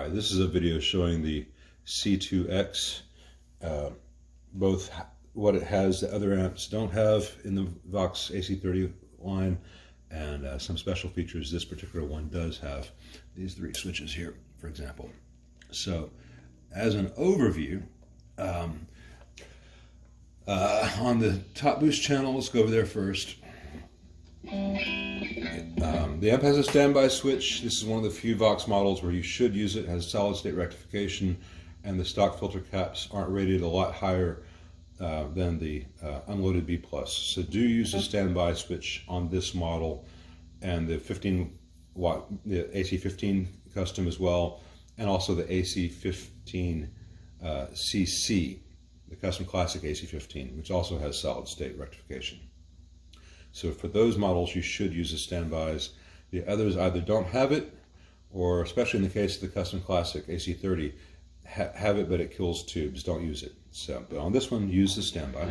Hi, this is a video showing the C2X, both what it has that other amps don't have in the Vox AC30 line, and some special features this particular one does have. These three switches here, for example. So, as an overview, on the top boost channel, let's go over there first. The amp has a standby switch. This is one of the few Vox models where you should use it. It has solid state rectification, and the stock filter caps aren't rated a lot higher than the unloaded B+. So do use a standby switch on this model, and the 15 watt, the AC15 custom as well, and also the AC15 CC, the custom classic AC15, which also has solid state rectification. So for those models, you should use the standbys. The others either don't have it, or especially in the case of the custom classic AC30, have it, but it kills tubes. Don't use it. So, but on this one, use the standby.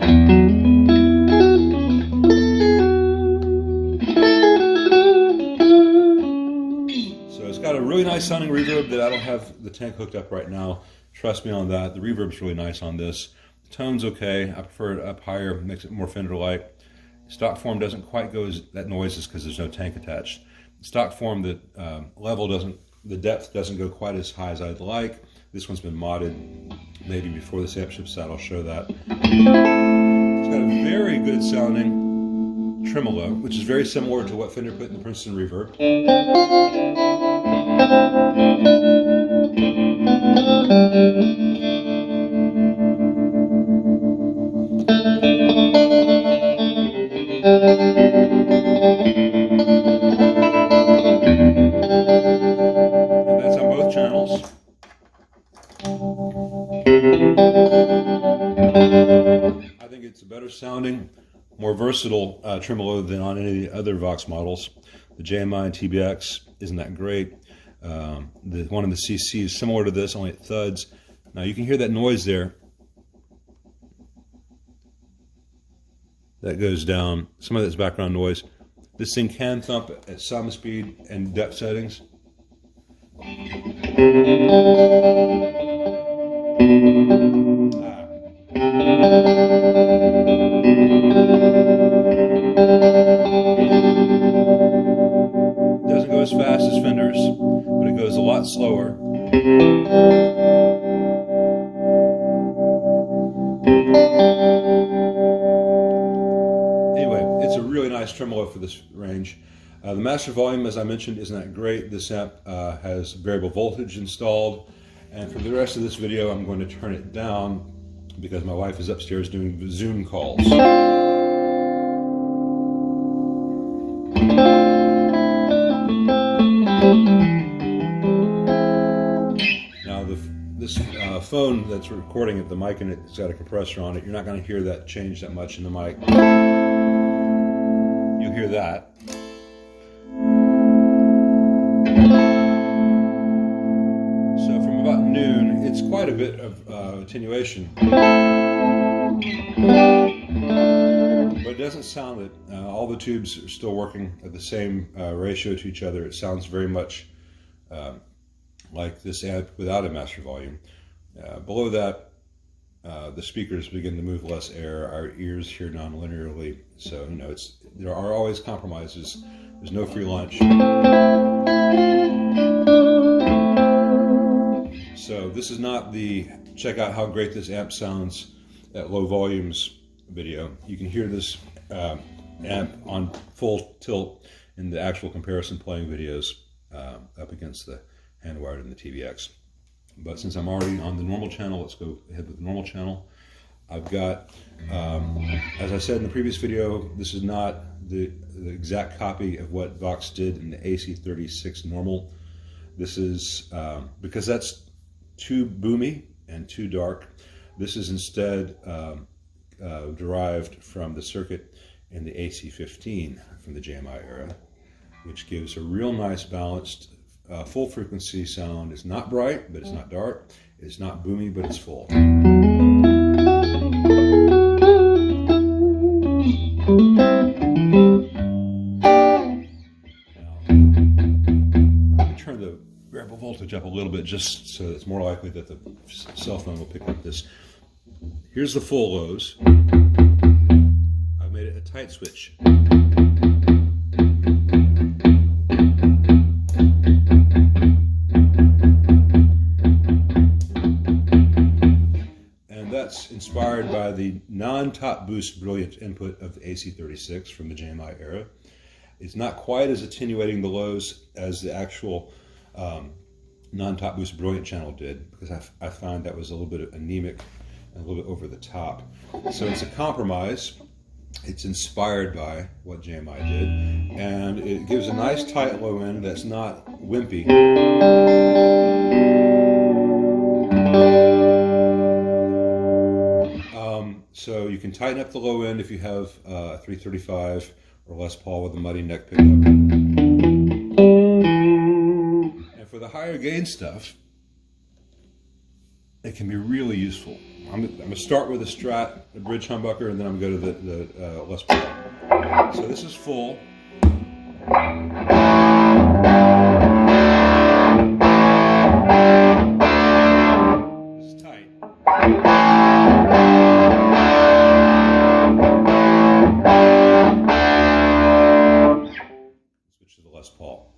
So it's got a really nice sounding reverb that I don't have the tank hooked up right now. Trust me on that. The reverb's really nice on this. The tone's okay. I prefer it up higher. Makes it more Fender-like. Stock form doesn't quite go as that noise is because there's no tank attached. Stock form, the the depth doesn't go quite as high as I'd like. This one's been modded maybe before this amp ships out. I'll show that. It's got a very good sounding tremolo, which is very similar to what Fender put in the Princeton reverb. And that's on both channels. I think it's a better sounding, more versatile tremolo than on any of the other Vox models. The JMI and TBX isn't that great. The one in the CC is similar to this, only it thuds. Now you can hear that noise there. That goes down. Some of that's background noise. This thing can thump at some speed and depth settings. Doesn't go as fast as Fender's, but it goes a lot slower. Anyway, it's a really nice tremolo for this range. The master volume, as I mentioned, isn't that great. This amp has variable voltage installed, and for the rest of this video I'm going to turn it down because my wife is upstairs doing Zoom calls. Now this phone that's recording it, the mic in it, it's got a compressor on it. You're not going to hear that change that much in the mic. You'll hear that. So from about noon, it's quite a bit of attenuation. But it doesn't sound it. All the tubes are still working at the same ratio to each other. It sounds very much like this amp without a master volume. Below that, the speakers begin to move less air. Our ears hear non-linearly. So, you know, there are always compromises. There's no free lunch. So this is not the check out how great this amp sounds at low volumes video. You can hear this amp on full tilt in the actual comparison playing videos up against the hand-wired and the TBX. But since I'm already on the normal channel, let's go ahead with the normal channel. I've got, as I said in the previous video, this is not the exact copy of what Vox did in the AC30 C2 normal. This is, because that's too boomy and too dark, this is instead derived from the circuit in the AC15 from the JMI era, which gives a real nice balanced full frequency sound. It's not bright, but it's not dark. It's not boomy, but it's full. Now, turn the variable voltage up a little bit just so it's more likely that the cell phone will pick up this. Here's the full lows. I've made it a tight switch. That's inspired by the non-top boost brilliant input of the AC36 from the JMI era. It's not quite as attenuating the lows as the actual non-top boost brilliant channel did, because I found that was a little bit anemic and a little bit over the top. So it's a compromise. It's inspired by what JMI did, and it gives a nice tight low end that's not wimpy. So you can tighten up the low end if you have a 335 or Les Paul with a muddy neck pickup. And for the higher gain stuff, it can be really useful. I'm going to start with a Strat, a bridge humbucker, and then I'm going to go to the Les Paul. So this is full. This is tight. Switch to the Les Paul.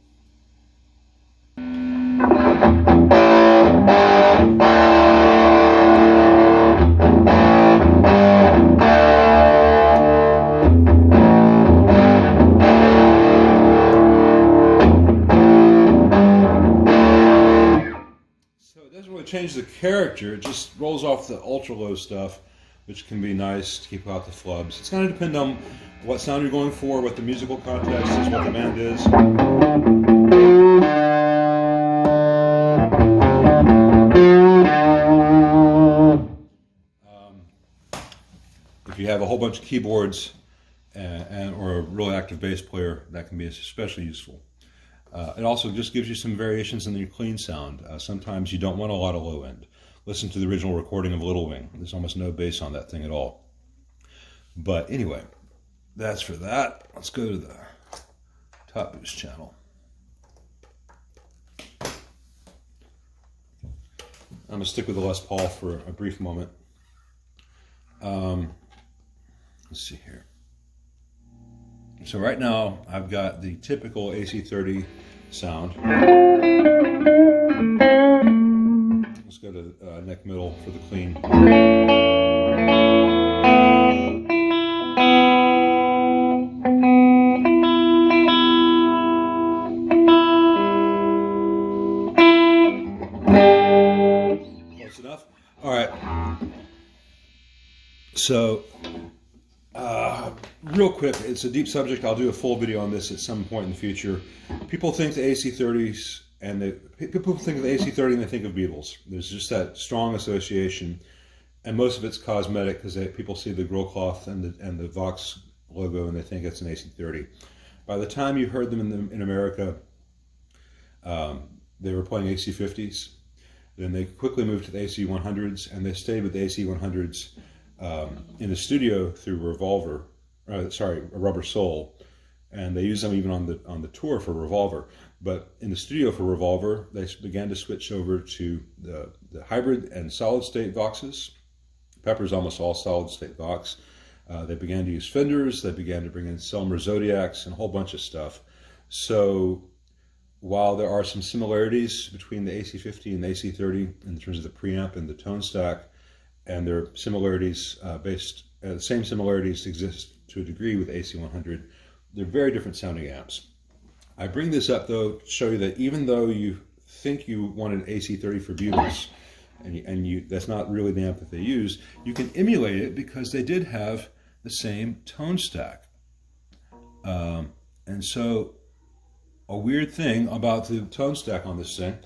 Change the character, it just rolls off the ultra low stuff, which can be nice to keep out the flubs. It's going to depend on what sound you're going for, what the musical context is, what the band is. If you have a whole bunch of keyboards or a really active bass player, that can be especially useful. It also just gives you some variations in your clean sound. Sometimes you don't want a lot of low end. Listen to the original recording of Little Wing. There's almost no bass on that thing at all. But anyway, that's for that. Let's go to the top boost channel. I'm going to stick with the Les Paul for a brief moment. Let's see here. So right now I've got the typical AC30 sound. Let's go to neck middle for the clean. Close enough? All right. So real quick, it's a deep subject. I'll do a full video on this at some point in the future. People think the AC30s people think of the AC30 and they think of Beatles. There's just that strong association, and most of it's cosmetic because people see the grill cloth and the Vox logo and they think it's an AC30. By the time you heard them in America, they were playing AC50s. Then they quickly moved to the AC100s, and they stayed with the AC100s in the studio through a Rubber Soul, and they use them even on the tour for Revolver. But in the studio for Revolver, they began to switch over to the hybrid and solid state Voxes. Pepper's almost all solid state Vox. They began to use Fenders. They began to bring in Selmer Zodiacs and a whole bunch of stuff. So while there are some similarities between the AC50 and the AC30 in terms of the preamp and the tone stack, and there are similarities the same similarities exist to a degree with AC100, they're very different sounding amps. I bring this up though to show you that even though you think you want an AC30 for Beatles, and that's not really the amp that they use, you can emulate it because they did have the same tone stack. And so a weird thing about the tone stack on this thing,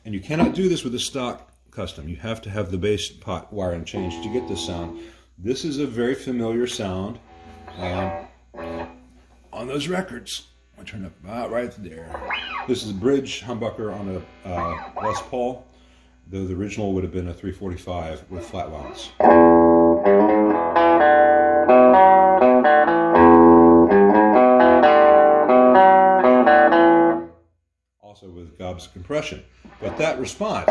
and you cannot do this with a stock custom. You have to have the bass pot wiring changed to get this sound. This is a very familiar sound on those records. I'll turn up about right there. This is a bridge humbucker on a Les Paul, though the original would have been a 345 with flat wounds. also with gobs compression. But that response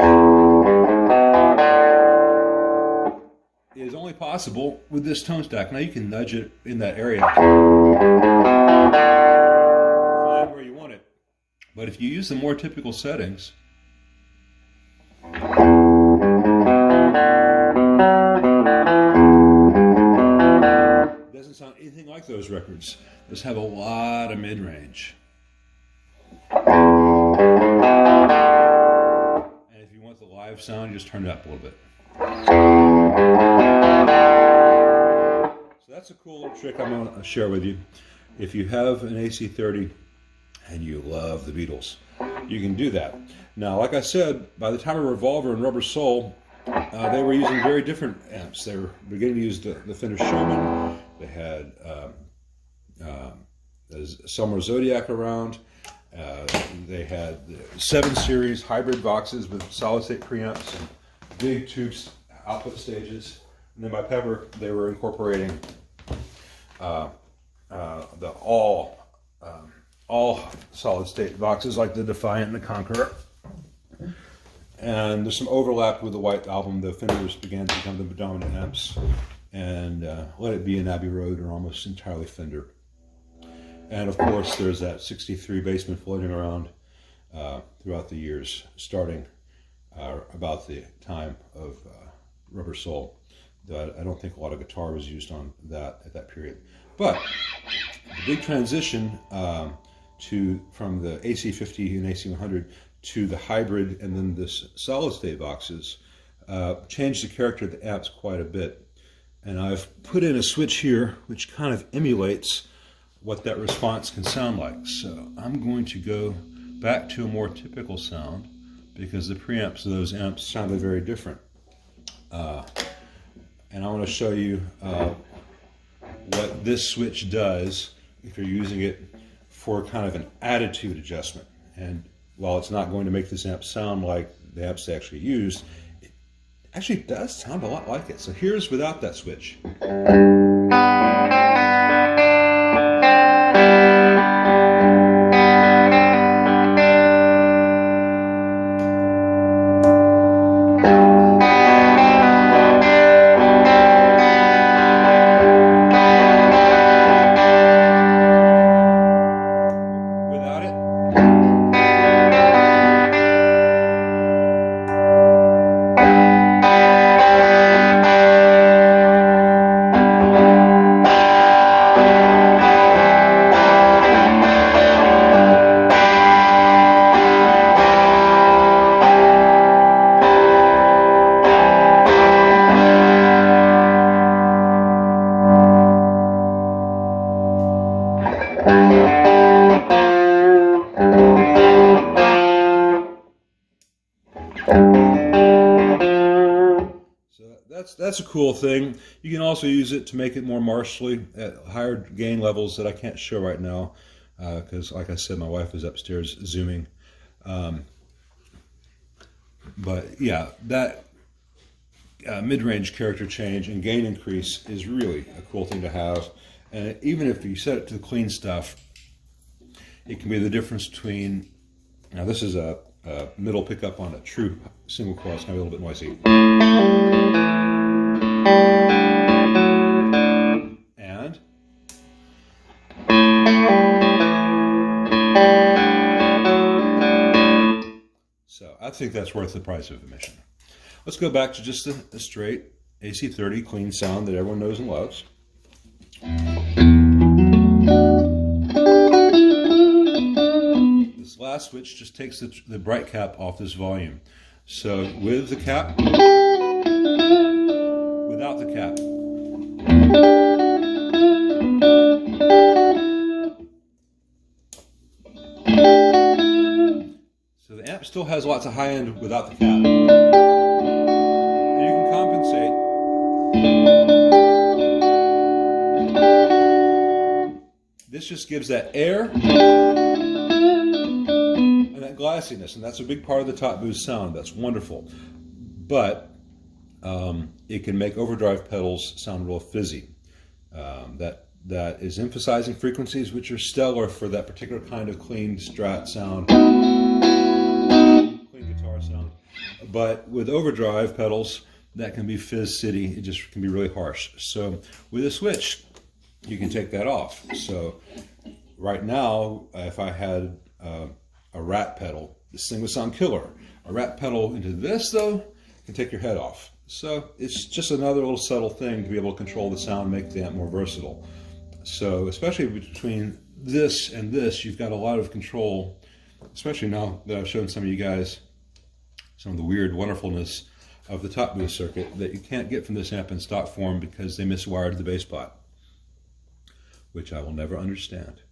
is only possible with this tone stack. Now you can nudge it in that area, find where you want it. But if you use the more typical settings, it doesn't sound anything like those records. Those have a lot of mid-range. And if you want the live sound, you just turn it up a little bit. So that's a cool little trick I'm going to share with you. If you have an AC30 and you love the Beatles, you can do that. Now, like I said, by the time of Revolver and Rubber Soul, they were using very different amps. They were beginning to use the Fender Showman. They had Summer Zodiac around. They had the 7 series hybrid Voxes with solid state preamps and big tubes output stages. And then by Pepper, they were incorporating the all solid state Voxes like the Defiant and the Conqueror. And there's some overlap with the White Album. The Fenders began to become the dominant amps, and Let It Be and Abbey Road are almost entirely Fender. And of course, there's that 63 Bassman floating around throughout the years, starting about the time of Rubber Soul. I don't think a lot of guitar was used on that at that period. But the big transition from the AC50 and AC100 to the hybrid and then this solid state Voxes changed the character of the amps quite a bit. And I've put in a switch here which kind of emulates what that response can sound like. So I'm going to go back to a more typical sound because the preamps of those amps sounded very different. And I want to show you what this switch does if you're using it for kind of an attitude adjustment. And while it's not going to make this amp sound like the amps they actually used, it actually does sound a lot like it. So here's without that switch. That's a cool thing. You can also use it to make it more martially at higher gain levels that I can't show right now because, like I said, my wife is upstairs zooming. But yeah, that mid-range character change and gain increase is really a cool thing to have. And even if you set it to the clean stuff, it can be the difference between, now this is a middle pickup on a true single coil. It's going to be a little bit noisy. And so I think that's worth the price of admission. Let's go back to just the straight AC30 clean sound that everyone knows and loves. This last switch just takes the bright cap off this volume. So with the cap, without the cap. So the amp still has lots of high end without the cap. And you can compensate. This just gives that air and that glassiness, and that's a big part of the top boost sound. That's wonderful. But it can make overdrive pedals sound real fizzy. That is emphasizing frequencies which are stellar for that particular kind of clean Strat sound. guitar sound. But with overdrive pedals, that can be fizz city. It just can be really harsh. So with a switch, you can take that off. So right now, if I had a rat pedal, this thing would sound killer. A rat pedal into this, though, can take your head off. So it's just another little subtle thing to be able to control the sound, make the amp more versatile. So especially between this and this, you've got a lot of control, especially now that I've shown some of you guys some of the weird wonderfulness of the top boost circuit that you can't get from this amp in stock form because they miswired the bass pot, which I will never understand.